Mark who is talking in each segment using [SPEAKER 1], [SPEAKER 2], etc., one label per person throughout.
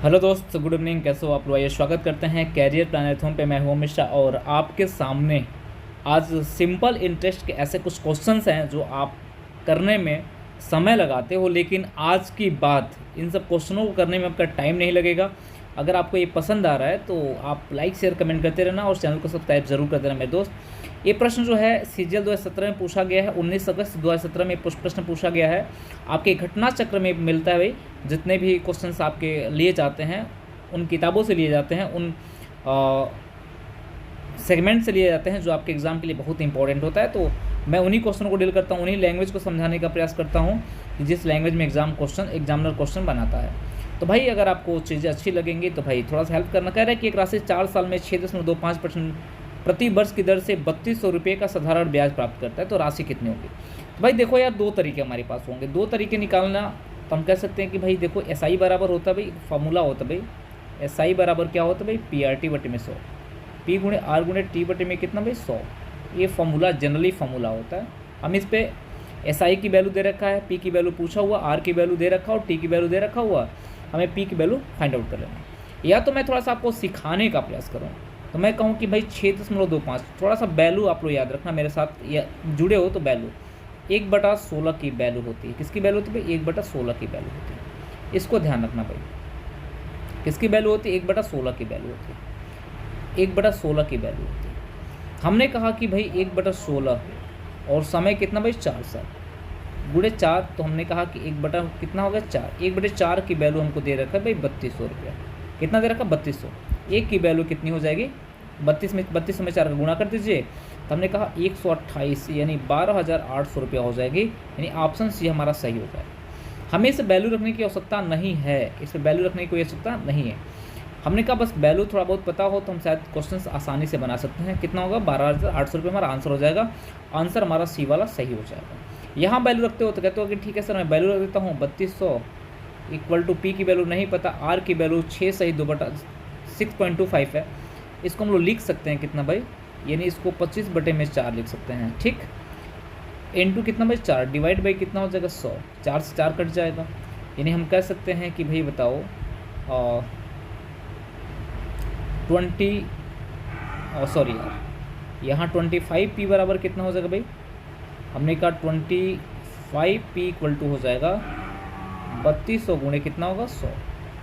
[SPEAKER 1] Hello दोस्त, good evening. कैसे हो आप लोग? आइए स्वागत करते हैं कैरियर प्लानथॉन पे। मैं हूं अमित शाह और आपके सामने आज सिंपल इंटरेस्ट के ऐसे कुछ क्वेश्चंस हैं जो आप करने में समय लगाते हो, लेकिन आज की बात इन सब क्वेश्चनों को करने में आपका टाइम नहीं लगेगा। अगर आपको ये पसंद आ रहा है तो आप लाइक शेयर कमेंट करते रहना और चैनल को सब्सक्राइब जरूर कर देना मेरे दोस्त। ये प्रश्न जो है सीजीएल 2017 में पूछा गया है। 19 अगस्त 2017 में प्रश्न पूछा गया है। आपके घटना चक्र में मिलता है भाई। जितने भी क्वेश्चंस आपके लिए जाते हैं उन किताबों से लिए जाते हैं, उन सेगमेंट से लिए जाते हैं जो आपके एग्ज़ाम के लिए बहुत इंपॉर्टेंट होता है। तो मैं उन्हीं क्वेश्चनों को डील करता हूँ, उन्हीं लैंग्वेज को समझाने का प्रयास करता हूँ कि जिस लैंग्वेज में एग्जामिनर क्वेश्चन बनाता है। तो भाई अगर आपको चीज़ें अच्छी लगेंगी तो भाई थोड़ा सा हेल्प करना। कह रहा है कि एक राशि 4 साल में 6.25% प्रति वर्ष की दर से 3200 रुपये का साधारण ब्याज प्राप्त करता है, तो राशि कितनी होगी? तो भाई देखो यार, दो तरीके हमारे पास होंगे। दो तरीके निकालना तो हम कह सकते हैं कि भाई देखो, SI बराबर होता है भाई, फॉर्मूला होता है भाई। SI बराबर क्या होता है भाई? PRT बटे में 100, P गुणे R गुणे T बटे में कितना भाई? 100। ये फॉर्मूला जनरली फॉर्मूला होता है। हम इस पे SI की वैल्यू दे रखा है, P की वैल्यू पूछा हुआ, R की वैल्यू दे रखा और T की वैल्यू दे रखा हुआ। हमें P की वैल्यू फाइंड आउट कर लेना। या तो मैं थोड़ा सा आपको सिखाने का प्रयास करूँ तो मैं कहूँ कि भाई 6.25, थोड़ा सा वैल्यू आप लोग याद रखना, मेरे साथ या जुड़े हो तो वैल्यू 1/16 की वैल्यू होती है। किसकी वैल्यू होती है भाई? 1/16 की वैल्यू होती है। इसको ध्यान रखना भाई। किसकी वैल्यू होती है? 1/16 की वैल्यू होती है। 1/16 की वैल्यू होती है। हमने कहा कि भाई 1/16 और समय कितना भाई? 4 साल गुणे 4, तो हमने कहा कि 1 कितना हो गया? 4। 1/4 की वैल्यू हमको दे रखा है भाई 3200 रुपया। कितना दे रखा? 3200। एक की वैल्यू कितनी हो जाएगी? 32 में 4 का गुणा कर दीजिए, तो हमने कहा 128 यानी 12,800 रुपया हो जाएगी। यानी ऑप्शन सी हमारा सही हो जाएगा। हमें इसे वैल्यू रखने की आवश्यकता नहीं है, इस पर वैल्यू रखने की कोई आवश्यकता नहीं है। हमने कहा बस वैल्यू थोड़ा बहुत पता हो तो हम शायद क्वेश्चन आसानी से बना सकते हैं। कितना होगा? 12,800 रुपये हमारा आंसर हो जाएगा। आंसर हमारा सी वाला सही हो जाएगा। यहाँ वैल्यू रखते हो तो कहते हो कि ठीक है सर, मैं वैल्यू रख देता हूँ 3200 इक्वल टू P की वैल्यू नहीं पता, R की वैल्यू 6 सही 6.25 है। इसको हम लोग लिख सकते हैं कितना भाई? यानी इसको 25/4 लिख सकते हैं। ठीक, इनटू कितना भाई? 4 डिवाइड बाई कितना हो जाएगा? 100। 4 से 4 कट जाएगा। यानी हम कह सकते हैं कि भाई बताओ 25P बराबर कितना हो जाएगा भाई? हमने कहा 25P इक्वल टू हो जाएगा 3200 गुणे कितना होगा? 100।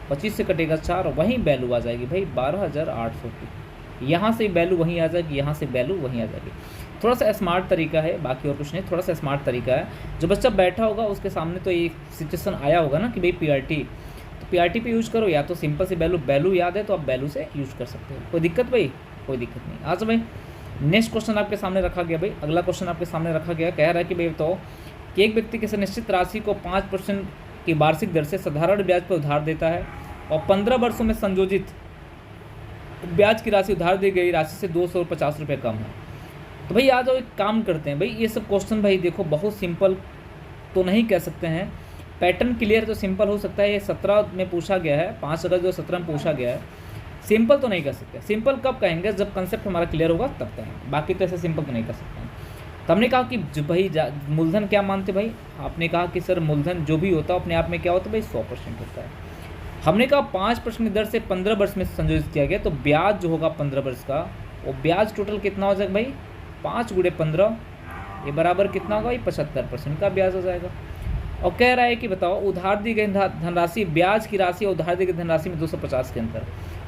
[SPEAKER 1] 25 से कटेगा 4, वहीं वैल्यू आ जाएगी भाई 12,800 की। यहाँ से वैल्यू वहीं आ जाएगी, यहाँ से वैल्यू वहीं आ जाएगी। थोड़ा सा स्मार्ट तरीका है, बाकी और कुछ नहीं, थोड़ा सा स्मार्ट तरीका है। जो बच्चा बैठा होगा उसके सामने तो ये सिचुएशन आया होगा ना कि भाई PRT, तो PRT पे यूज़ करो, या तो सिंपल से वैल्यू याद है तो आप वैल्यू से यूज़ कर सकते हो। कोई दिक्कत भाई? कोई दिक्कत नहीं। आज भाई नेक्स्ट क्वेश्चन आपके सामने रखा गया भाई। अगला क्वेश्चन आपके सामने रखा गया, कह रहा है कि भाई बताओ कि एक व्यक्ति किसी निश्चित राशि को 5% की वार्षिक दर से साधारण ब्याज पर उधार देता है और 15 वर्षों में संयोजित ब्याज की राशि उधार दी गई राशि से 250 रुपये कम है। तो भाई आ जाओ एक काम करते हैं भाई। ये सब क्वेश्चन भाई देखो बहुत सिंपल तो नहीं कह सकते हैं, पैटर्न क्लियर तो सिंपल हो सकता है। ये 17 में पूछा गया है, 5 अगस्त 2017 में पूछा गया है। सिंपल तो नहीं कर सकते। सिंपल कब कहेंगे? जब कंसेप्ट हमारा क्लियर होगा तब कहेंगे, बाकी तो ऐसे सिंपल तो नहीं कर सकते हैं। तो हमने कहा कि जो भाई मूलधन क्या मानते भाई? आपने कहा कि सर मूलधन जो भी होता है अपने आप में क्या होता है भाई? 100% होता है। हमने कहा 5% की दर से 15 वर्ष में संयोजित किया गया, तो ब्याज जो होगा 15 वर्ष का, वो ब्याज टोटल कितना हो जाएगा भाई? 5 गुणे 15 ये बराबर कितना होगा भाई? 75% का ब्याज हो जाएगा। और कह रहा है कि बताओ उधार दी गई धनराशि, ब्याज की राशि और उधार दी गई धनराशि में 250 के अंतर।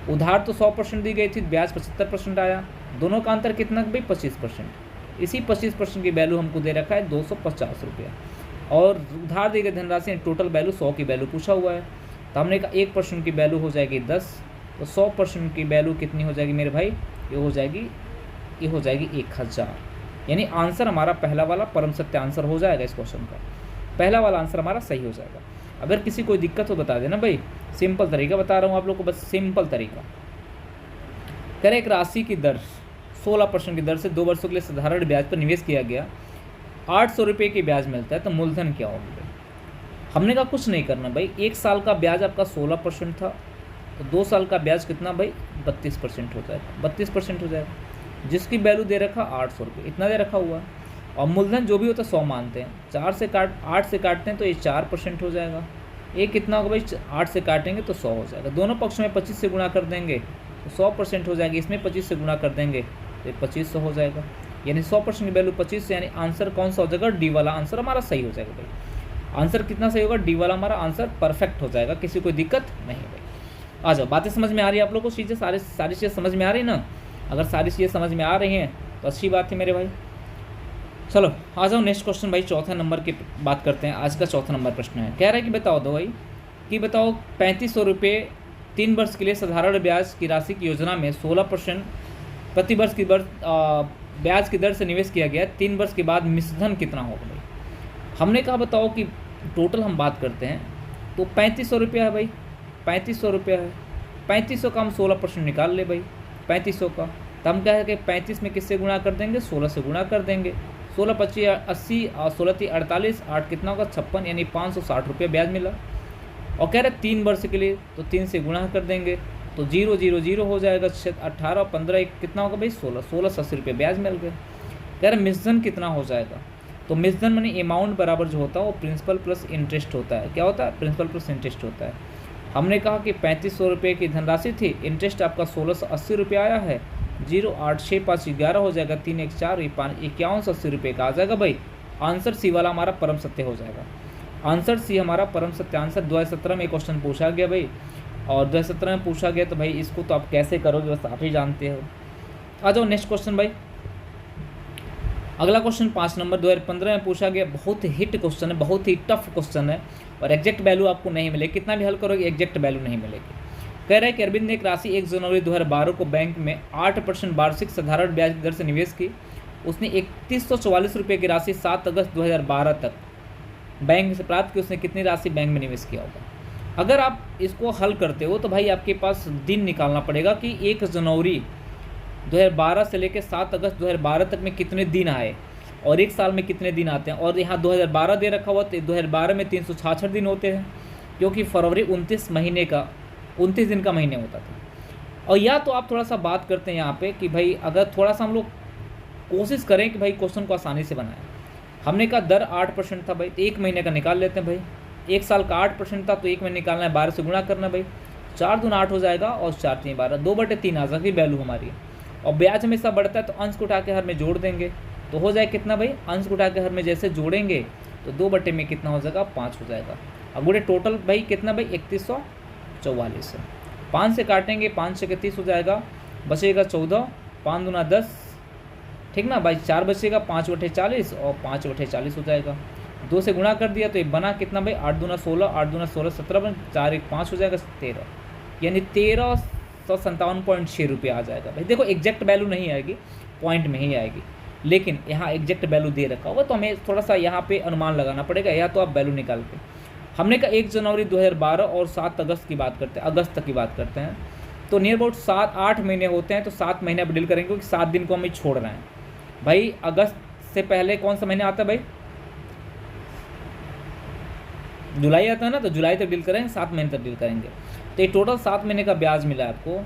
[SPEAKER 1] उधार तो 100% दी गई थी, ब्याज 75% आया, दोनों का अंतर कितना भाई? 25%। इसी 25% की वैल्यू हमको दे रखा है 250 रुपया, और उधार दी गई धनराशि टोटल वैल्यू 100 की वैल्यू पूछा हुआ है। तो हमने कहा 1% की वैल्यू हो जाएगी 10, तो 100% की वैल्यू कितनी हो जाएगी मेरे भाई? ये हो जाएगी 1000। यानी आंसर हमारा पहला वाला परम सत्य आंसर हो जाएगा। इस क्वेश्चन का पहला वाला आंसर हमारा सही हो जाएगा। अगर किसी कोई दिक्कत हो बता देना भाई, सिंपल तरीका बता रहा हूँ आप लोग को, बस सिंपल तरीका। करें एक राशि की दर 16% की दर से 2 वर्षों के लिए साधारण ब्याज पर निवेश किया गया, 800 रुपये की ब्याज मिलता है, तो मूलधन क्या होगा भाई? हमने कहा कुछ नहीं करना भाई। 1 साल का ब्याज आपका 16% था, तो 2 साल का ब्याज कितना भाई? 32% हो जाएगा। 32% हो जाएगा। जिसकी वैल्यू दे रखा 800 रुपये, इतना दे रखा हुआ है। और मूलधन जो भी होता है 100 मानते हैं, 8 से काटते हैं तो ये 4% हो जाएगा। ये कितना होगा भाई, 8 से काटेंगे तो 100 हो जाएगा। दोनों पक्ष में 25 से गुणा कर देंगे तो 100% हो जाएगी। इसमें 25 से गुणा कर देंगे तो 2500 हो जाएगा, यानी 100% की वैल्यू 25, यानी आंसर कौन सा हो जाएगा, डी वाला आंसर हमारा सही हो जाएगा भाई। आंसर कितना सही होगा, डी वाला हमारा आंसर परफेक्ट हो जाएगा, किसी कोई दिक्कत नहीं भाई। आ जाओ, बातें समझ में आ रही है आप लोगों को, चीज़ें सारी चीज़ें समझ में आ रही है ना। अगर सारी चीज़ें समझ में आ रही हैं तो अच्छी बात है मेरे भाई। चलो आ जाओ नेक्स्ट क्वेश्चन भाई, चौथा नंबर की बात करते हैं। आज का चौथा नंबर प्रश्न है, कह रहा है कि बताओ दो भाई कि बताओ 3500 रुपये 3 वर्ष के लिए साधारण ब्याज की राशि की योजना में 16% प्रति वर्ष की ब्याज की दर से निवेश किया गया। 3 वर्ष के बाद मिश्रधन कितना होगा भाई। हमने कहा बताओ कि टोटल हम बात करते हैं तो 3500 रुपया है भाई, 3500 रुपया है, 3500 का हम 16% निकाल ले भाई 3500 का, तो हम क्या है कि 35 में किससे गुणा कर देंगे, 16 से गुणा कर देंगे। 16 25 80 और 16 3 48, 8 कितना होगा 56, यानी 560 रुपये ब्याज मिला। और कह रहे 3 वर्ष के लिए तो 3 से गुणा कर देंगे तो 0 0 0 हो जाएगा। 18 15 कितना होगा भाई 16, 1680 रुपये ब्याज मिल गया। कह रहे मिश्रधन कितना हो जाएगा, तो मिश्रधन माने अमाउंट बराबर जो होता है वो प्रिंसिपल प्लस इंटरेस्ट होता है। क्या होता है, प्रिंसिपल प्लस इंटरेस्ट होता है। हमने कहा कि 3500 रुपये की धनराशि थी, इंटरेस्ट आपका 1680 रुपये आया है। 0 8 6 5 11 हो जाएगा, 3 1 4 5 5180 रुपये का आ जाएगा भाई। आंसर सी वाला हमारा परम सत्य हो जाएगा। आंसर सी हमारा परम सत्य आंसर। 2017 में क्वेश्चन पूछा गया भाई, और 2017 में पूछा गया तो भाई इसको तो आप कैसे करोगे बस आप ही जानते हो। आ जाओ नेक्स्ट क्वेश्चन भाई। अगला क्वेश्चन 5 नंबर 2015 में पूछा गया, बहुत हिट क्वेश्चन है, बहुत ही टफ क्वेश्चन है और एग्जैक्ट वैल्यू आपको नहीं मिलेगी, कितना भी हल करोगे एग्जैक्ट वैल्यू नहीं मिलेगी। कह रहा है कि अरविंद ने एक राशि 1 जनवरी 2012 को बैंक में 8% वार्षिक साधारण ब्याज की दर से निवेश की। उसने 3144 रुपये की राशि 7 अगस्त 2012 तक बैंक से प्राप्त की। उसने कितनी राशि बैंक में निवेश किया होगा। अगर आप इसको हल करते हो तो भाई आपके पास दिन निकालना पड़ेगा कि 1 जनवरी 2012 से लेकर 7 अगस्त 2012 तक में कितने दिन आए और एक साल में कितने दिन आते हैं। और यहाँ 2012 दे रखा हुआ, तो 2012 में 366 दिन होते हैं, क्योंकि फरवरी 29 दिन का महीने होता था। और या तो आप थोड़ा सा बात करते हैं यहाँ पे कि भाई अगर थोड़ा सा हम लोग कोशिश करें कि भाई क्वेश्चन को आसानी से बनाएं। हमने कहा दर 8% था भाई, तो 1 महीने का निकाल लेते हैं भाई। 1 साल का 8% था तो 1 महीने निकालना है, 12 से गुणा करना भाई। 4 दूना 8 हो जाएगा और 4 3 12, 2/3 आ जाएगी वैल्यू हमारी। और ब्याज हमेशा बढ़ता है तो अंश को उठा के हर में जोड़ देंगे तो हो जाए कितना भाई, अंश को उठा के हर में जैसे जोड़ेंगे तो 2 में कितना हो जाएगा 5 हो जाएगा। अब गुड़े टोटल भाई कितना भाई 3144 है। 5 से काटेंगे, 5 से 30 हो जाएगा, बचेगा 14, 5 दूना 10, ठीक ना भाई। 4 बचेगा, 5/40 और 5/40 हो जाएगा। 2 से गुणा कर दिया तो ये बना कितना भाई 8 दूना 16, 8 दूना 16 17, 4 1 5 हो जाएगा 13, यानी 1357.6 रुपये आ जाएगा भाई। देखो एग्जैक्ट वैल्यू नहीं आएगी, पॉइंट में ही आएगी, लेकिन यहाँ एग्जैक्ट वैल्यू दे रखा होगा तो हमें थोड़ा सा यहाँ पे अनुमान लगाना पड़ेगा, या तो आप वैल्यू निकाल के। हमने कहा 1 जनवरी 2012 और 7 अगस्त की बात करते हैं, अगस्त तक की बात करते हैं, तो नियर अबाउट 7-8 महीने होते हैं, तो 7 महीने आप डील करेंगे क्योंकि 7 दिन को हमें छोड़ रहे हैं भाई। अगस्त से पहले कौन सा महीने आता है भाई, जुलाई आता है ना, तो जुलाई तक डील करेंगे, 7 महीने तक डील करेंगे। तो ये टोटल 7 महीने का ब्याज मिला है आपको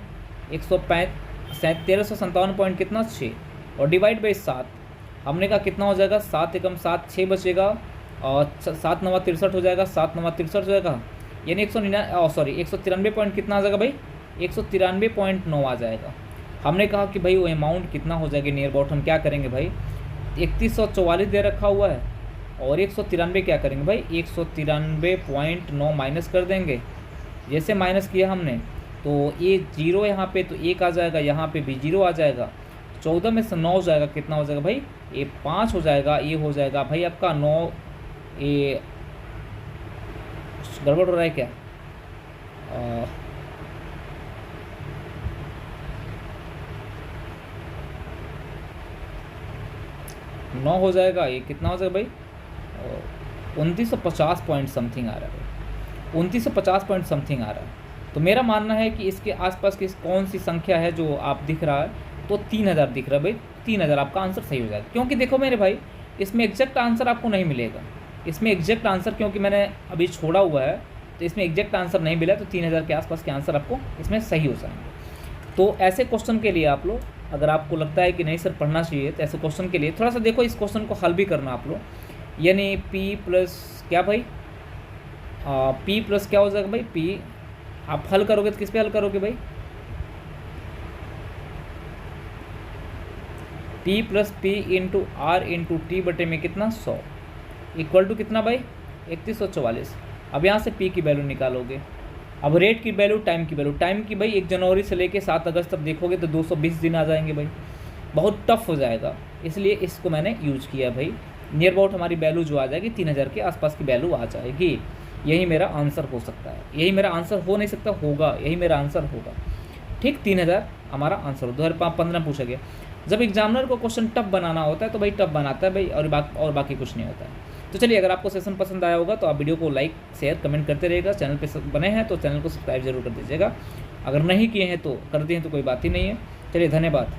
[SPEAKER 1] 1357 कितना 6 और डिवाइड बाई 7। हमने कहा कितना हो जाएगा 7 एकम 7 6 बचेगा और 7 9 63 हो जाएगा, 7 9 63 हो जाएगा, यानी 193 पॉइंट कितना आ जाएगा भाई 193.9 आ जाएगा। हमने कहा कि भाई वो अमाउंट कितना हो जाएगा नियर अबाउट, हम क्या करेंगे भाई 3144 दे रखा हुआ है और 193 क्या करेंगे भाई 193.9 माइनस कर देंगे। जैसे माइनस किया हमने तो ये 0 यहाँ पे तो 1 आ जाएगा, यहाँ पे भी 0 आ जाएगा। 14 में से 9 हो जाएगा, कितना हो जाएगा भाई ये 5 हो जाएगा, ये हो जाएगा भाई आपका 9। ये गड़बड़ हो रहा है क्या, 9 हो जाएगा, ये कितना हो जाएगा भाई 2950 पॉइंट समथिंग आ रहा है, 2950 पॉइंट समथिंग आ रहा है। तो मेरा मानना है कि इसके आसपास की कौन सी संख्या है जो आप दिख रहा है, तो 3000 दिख रहा है भाई, 3000 आपका आंसर सही हो जाएगा। क्योंकि देखो मेरे भाई इसमें एग्जैक्ट आंसर आपको नहीं मिलेगा, इसमें एग्जैक्ट आंसर क्योंकि मैंने अभी छोड़ा हुआ है तो इसमें एग्जैक्ट आंसर नहीं मिला, तो 3000 के आसपास के आंसर आपको इसमें सही हो जाएंगे। तो ऐसे क्वेश्चन के लिए आप लोग, अगर आपको लगता है कि नहीं सर पढ़ना चाहिए, तो ऐसे क्वेश्चन के लिए थोड़ा सा देखो, इस क्वेश्चन को हल भी करना आप लोग, यानी P प्लस क्या भाई पी प्लस क्या हो जाएगा भाई, पी आप हल करोगे तो किस पे हल करोगे भाई, P plus P into R into T बटे में कितना 100 इक्वल टू कितना भाई 3144। अब यहाँ से पी की वैल्यू निकालोगे। अब रेट की वैल्यू, टाइम की वैल्यू, टाइम की भाई 1 जनवरी से लेके 7 अगस्त तक देखोगे तो 220 दिन आ जाएंगे भाई, बहुत टफ हो जाएगा, इसलिए इसको मैंने यूज किया भाई। नियर अबाउट हमारी वैल्यू जो आ जाएगी 3000 के आसपास की वैल्यू आ जाएगी। यही मेरा आंसर हो सकता है, यही मेरा आंसर हो नहीं सकता, होगा, यही मेरा आंसर होगा। ठीक, 3000 हमारा आंसर हो। 2015 पूछा गया। जब एग्जामिनर को क्वेश्चन टफ बनाना होता है तो भाई टफ बनाता है भाई, और बाकी कुछ नहीं होता है। तो चलिए, अगर आपको सेशन पसंद आया होगा तो आप वीडियो को लाइक शेयर कमेंट करते रहिएगा। चैनल पे बने हैं तो चैनल को सब्सक्राइब जरूर कर दीजिएगा, अगर नहीं किए हैं तो कर दिए तो कोई बात ही नहीं है। चलिए, धन्यवाद।